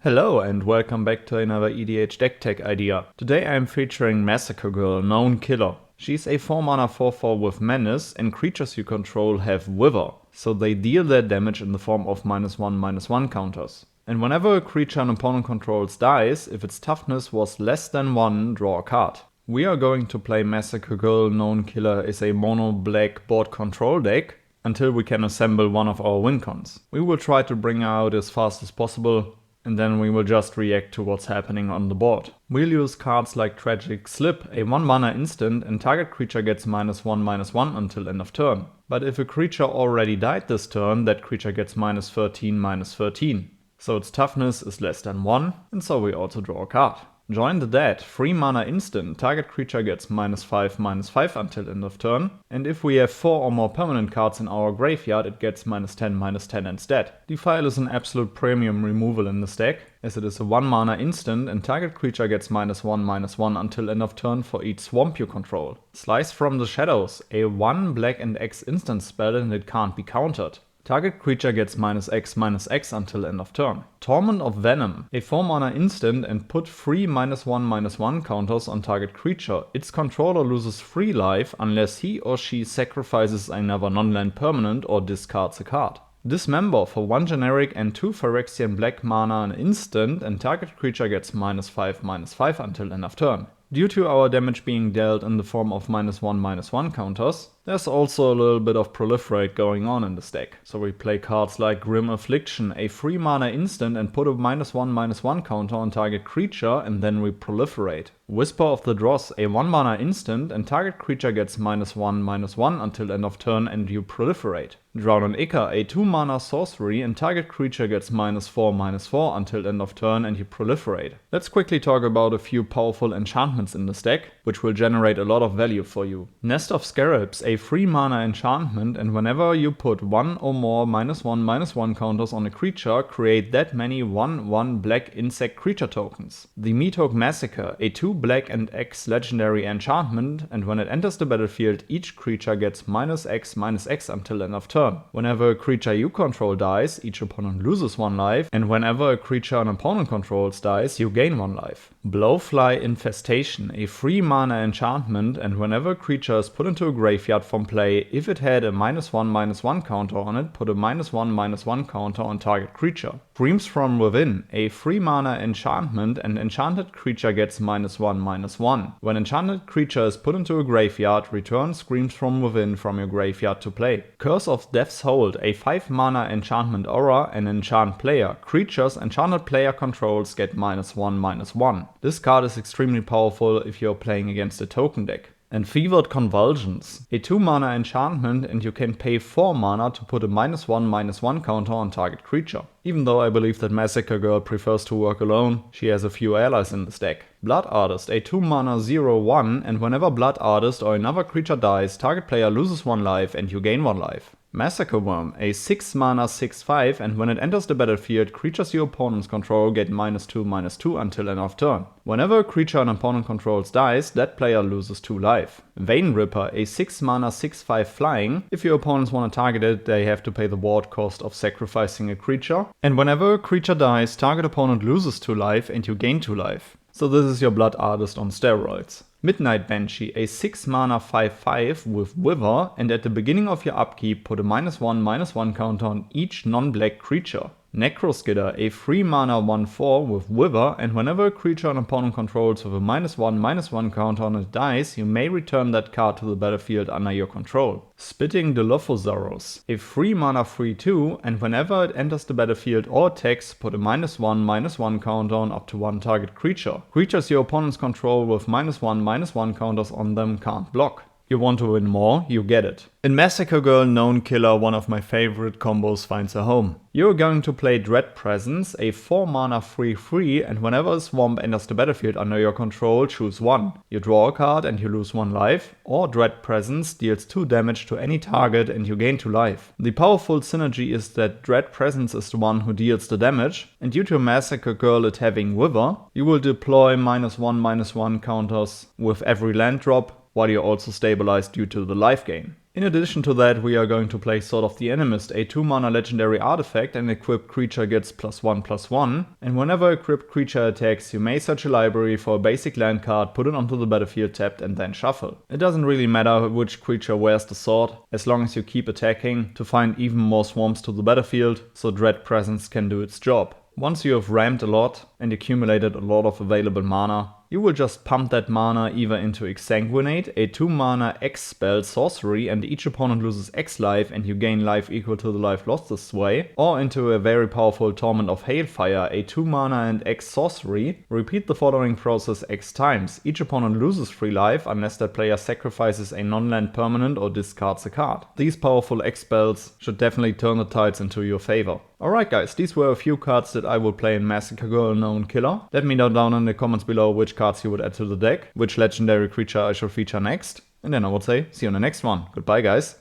Hello and welcome back to another EDH deck tech idea. Today I am featuring Massacre Girl, known killer. She's a 4-mana 4/4 with Menace, and creatures you control have Wither, so they deal their damage in the form of -1/-1 counters. And whenever a creature an opponent controls dies, if its toughness was less than 1, draw a card. We are going to play Massacre Girl, known killer as a mono-black Boardcontrol deck until we can assemble one of our win cons. We will try to bring her out as fast as possible, and then we will just react to what's happening on the board. We'll use cards like Tragic Slip, a 1-mana instant, and target creature gets -1/-1 until end of turn. But if a creature already died this turn, that creature gets -13/-13. So its toughness is less than 1, and so we also draw a card. Join the Dead, 3-mana instant, target creature gets -5/-5 until end of turn, and if we have 4 or more permanent cards in our graveyard, it gets -10/-10 instead. Defile is an absolute premium removal in this deck, as it is a 1-mana instant and target creature gets -1/-1 until end of turn for each swamp you control. Slice from the Shadows, a 1 black and X instant spell and it can't be countered. Target creature gets -X/-X until end of turn. Torment of Venom, a 4-mana instant and put 3 -1/-1 counters on target creature. Its controller loses 3 life unless he or she sacrifices another non-land permanent or discards a card. Dismember, for 1 generic and 2 Phyrexian black mana an instant, and target creature gets -5/-5 until end of turn. Due to our damage being dealt in the form of -1/-1 counters, there's also a little bit of Proliferate going on in this deck. So we play cards like Grim Affliction, a 3-mana instant and put a -1/-1 counter on target creature, and then we Proliferate. Whisper of the Dross, a 1-mana instant and target creature gets -1/-1 until end of turn and you Proliferate. Drown on Ica, a 2-mana sorcery and target creature gets -4/-4 until end of turn and you Proliferate. Let's quickly talk about a few powerful enchantments in this deck, which will generate a lot of value for you. Nest of Scarabs, a 3-mana enchantment, and whenever you put 1 or more -1/-1 counters on a creature, create that many 1/1 black insect creature tokens. The Meathawk Massacre, a 2 black and X legendary enchantment, and when it enters the battlefield, each creature gets -X/-X until end of turn. Whenever a creature you control dies, each opponent loses 1 life, and whenever a creature an opponent controls dies, you gain 1 life. Blowfly Infestation, a 3-mana enchantment, and whenever a creature is put into a graveyard from play, if it had a -1/-1 counter on it, put a -1/-1 counter on target creature. Screams from Within, a 3-mana enchantment, and enchanted creature gets -1/-1. When enchanted creature is put into a graveyard, return Screams from Within from your graveyard to play. Curse of Death's Hold, a 5-mana enchantment aura and enchant player. Creatures enchanted player controls get -1/-1. This card is extremely powerful if you're playing against a token deck. And Fevered Convulsions, a 2-mana enchantment, and you can pay 4 mana to put a -1/-1 counter on target creature. Even though I believe that Massacre Girl prefers to work alone, she has a few allies in this deck. Blood Artist, a 2-mana 0/1, and whenever Blood Artist or another creature dies, target player loses 1 life and you gain 1 life. Massacre Worm, a 6-mana 6/5, and when it enters the battlefield, creatures your opponents control get -2/-2 until end of turn. Whenever a creature an opponent controls dies, that player loses 2 life. Vein Ripper, a 6-mana 6/5 flying. If your opponents want to target it, they have to pay the ward cost of sacrificing a creature. And whenever a creature dies, target opponent loses 2 life and you gain 2 life. So this is your Blood Artist on steroids. Midnight Banshee, a 6-mana 5/5 with Wither, and at the beginning of your upkeep put a -1/-1 counter on each non-black creature. Necroskidder, a 3-mana 1/4 with Wither, and whenever a creature an opponent controls with a -1/-1 counter on it dies, you may return that card to the battlefield under your control. Spitting Dilophosaurus, a 3-mana 3/2, and whenever it enters the battlefield or attacks, put a -1/-1 counter on up to 1 target creature. Creatures your opponents control with -1/-1 counters on them can't block. You want to win more? You get it. In Massacre Girl, known killer, one of my favorite combos finds a home. You're going to play Dread Presence, a 4-mana 3/3, and whenever a swamp enters the battlefield under your control, choose 1. You draw a card and you lose 1 life, or Dread Presence deals 2 damage to any target and you gain 2 life. The powerful synergy is that Dread Presence is the one who deals the damage, and due to Massacre Girl it having Wither, you will deploy -1/-1 counters with every land drop, while you're also stabilized due to the life gain. In addition to that, we are going to play Sword of the Animist, a 2-mana legendary artifact. An equipped creature gets +1/+1, and whenever a equipped creature attacks, you may search a library for a basic land card, put it onto the battlefield tapped, and then shuffle. It doesn't really matter which creature wears the sword, as long as you keep attacking to find even more swarms to the battlefield, so Dread Presence can do its job. Once you have ramped a lot and accumulated a lot of available mana, you will just pump that mana either into Exsanguinate, a 2-mana X spell sorcery, and each opponent loses X life and you gain life equal to the life lost this way, or into a very powerful Torment of Hailfire, a 2-mana and X sorcery. Repeat the following process X times. Each opponent loses 3 life unless that player sacrifices a non-land permanent or discards a card. These powerful X spells should definitely turn the tides into your favor. Alright guys, these were a few cards that I will play in Massacre Girl Known Killer. Let me know down in the comments below which cards you would add to the deck, which legendary creature I should feature next, and then I would say see you on the next one. Goodbye guys.